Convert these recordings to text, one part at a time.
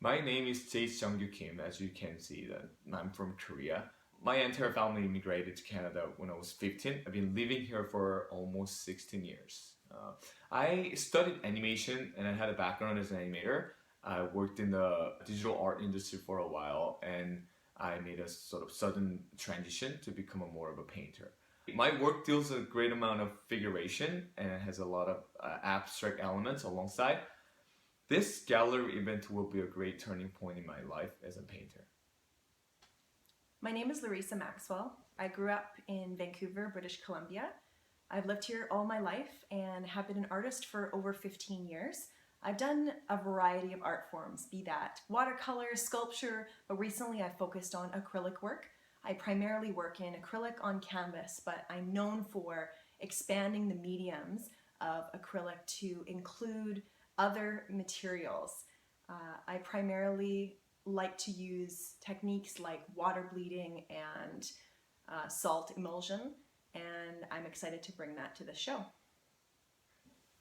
My name is Jae Kim. As you can see, that I'm from Korea. My entire family immigrated to Canada when I was 15. I've been living here for almost 16 years. I studied animation and I had a background as an animator. I worked in the digital art industry for a while and I made a sort of sudden transition to become more of a painter. My work deals a great amount of figuration and it has a lot of abstract elements alongside. This gallery event will be a great turning point in my life as a painter. My name is Larissa Maxwell. I grew up in Vancouver, British Columbia. I've lived here all my life and have been an artist for over 15 years. I've done a variety of art forms, be that watercolor, sculpture, but recently I've focused on acrylic work. I primarily work in acrylic on canvas, but I'm known for expanding the mediums of acrylic to include other materials. I primarily like to use techniques like water bleeding and salt emulsion, and I'm excited to bring that to the show.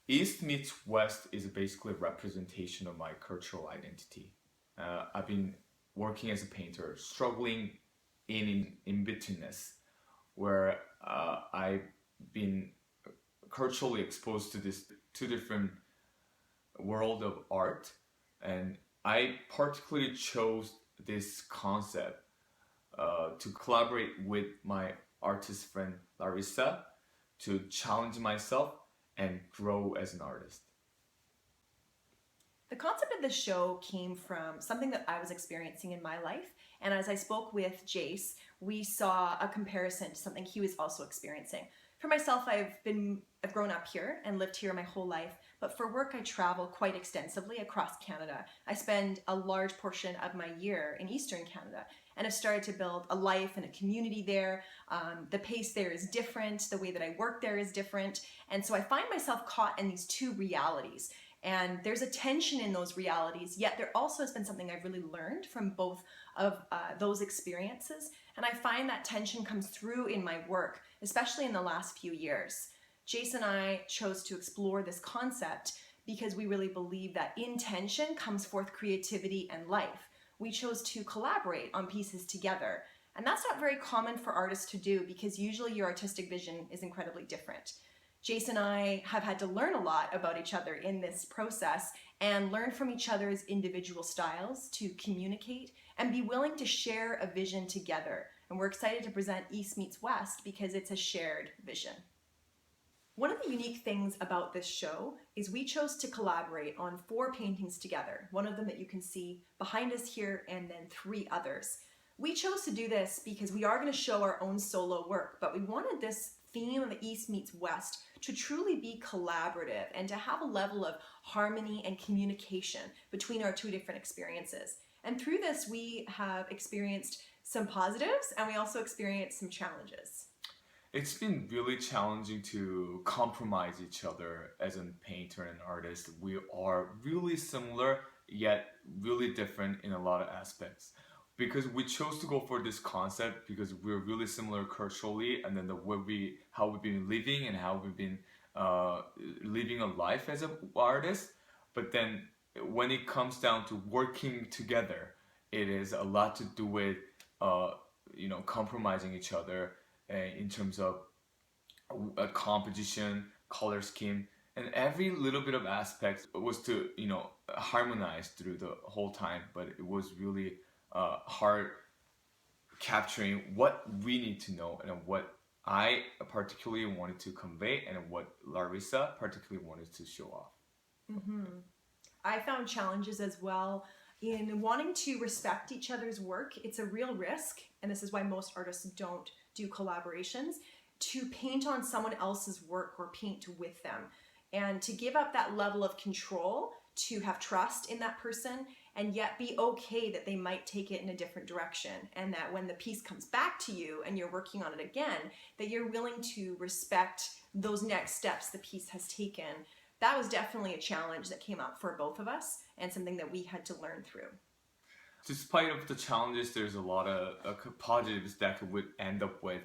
East meets West is basically a representation of my cultural identity. I've been working as a painter, struggling in betweenness, where I've been culturally exposed to this two different world of art, and I particularly chose this concept to collaborate with my artist friend Larissa to challenge myself and grow as an artist. The concept of the show came from something that I was experiencing in my life, and as I spoke with Jace, we saw a comparison to something he was also experiencing. For myself, I've grown up here and lived here my whole life, but for work I travel quite extensively across Canada. I spend a large portion of my year in Eastern Canada and have started to build a life and a community there. The pace there is different, the way that I work there is different, and so I find myself caught in these two realities. And there's a tension in those realities, yet there also has been something I've really learned from both of those experiences. And I find that tension comes through in my work, especially in the last few years. Jason and I chose to explore this concept because we really believe that in tension comes forth creativity and life. We chose to collaborate on pieces together. And that's not very common for artists to do because usually your artistic vision is incredibly different. Jason and I have had to learn a lot about each other in this process and learn from each other's individual styles to communicate and be willing to share a vision together. And we're excited to present East Meets West because it's a shared vision. One of the unique things about this show is we chose to collaborate on 4 paintings together. One of them that you can see behind us here and then 3 others. We chose to do this because we are going to show our own solo work, but we wanted this theme of East Meets West to truly be collaborative and to have a level of harmony and communication between our 2 different experiences. And through this, we have experienced some positives and we also experienced some challenges. It's been really challenging to compromise each other as a painter and artist. We are really similar yet really different in a lot of aspects. Because we chose to go for this concept because we're really similar culturally, and then how we've been living and how we've been living a life as an artist. But then when it comes down to working together, it is a lot to do with compromising each other in terms of a composition, color scheme, and every little bit of aspect was to harmonize through the whole time. But it was really hard capturing what we need to know and what I particularly wanted to convey and what Larissa particularly wanted to show off. Mm-hmm. I found challenges as well in wanting to respect each other's work. It's a real risk, and this is why most artists don't do collaborations, to paint on someone else's work or paint with them. And to give up that level of control, to have trust in that person, and yet be okay that they might take it in a different direction, and that when the piece comes back to you and you're working on it again, that you're willing to respect those next steps the piece has taken. That was definitely a challenge that came up for both of us and something that we had to learn through. Despite of the challenges, there's a lot of positives that would end up with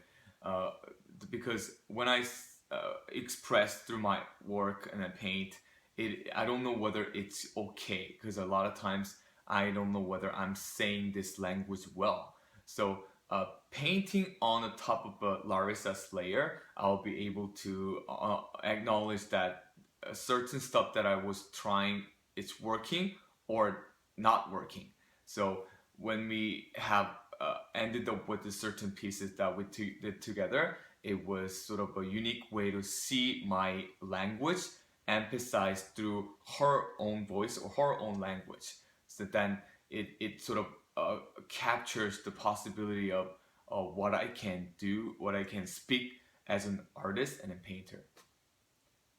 because when I express through my work and I paint, I don't know whether it's okay, because a lot of times I don't know whether I'm saying this language well. So painting on the top of Larissa's layer, I'll be able to acknowledge that certain stuff that I was trying, it's working or not working. So when we have ended up with the certain pieces that we did together, it was sort of a unique way to see my language emphasized through her own voice or her own language. So then it sort of captures the possibility of what I can do, what I can speak as an artist and a painter.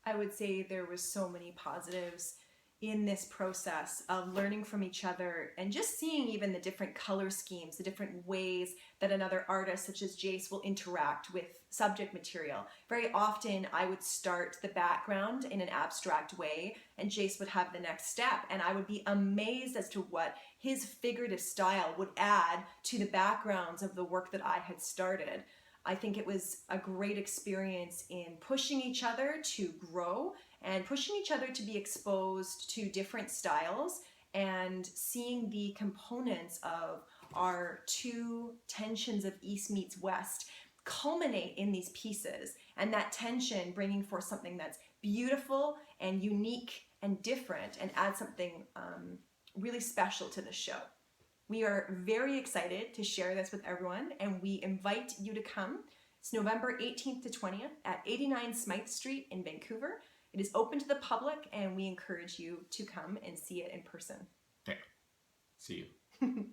I would say there was so many positives in this process of learning from each other and just seeing even the different color schemes, the different ways that another artist such as Jace will interact with subject material. Very often I would start the background in an abstract way and Jace would have the next step, and I would be amazed as to what his figurative style would add to the backgrounds of the work that I had started. I think it was a great experience in pushing each other to grow and pushing each other to be exposed to different styles and seeing the components of our two tensions of East meets West culminate in these pieces, and that tension bringing forth something that's beautiful and unique and different and add something really special to the show. We are very excited to share this with everyone, and we invite you to come. It's November 18th to 20th at 89 Smithe Street in Vancouver. It is open to the public, and we encourage you to come and see it in person. Okay. See you.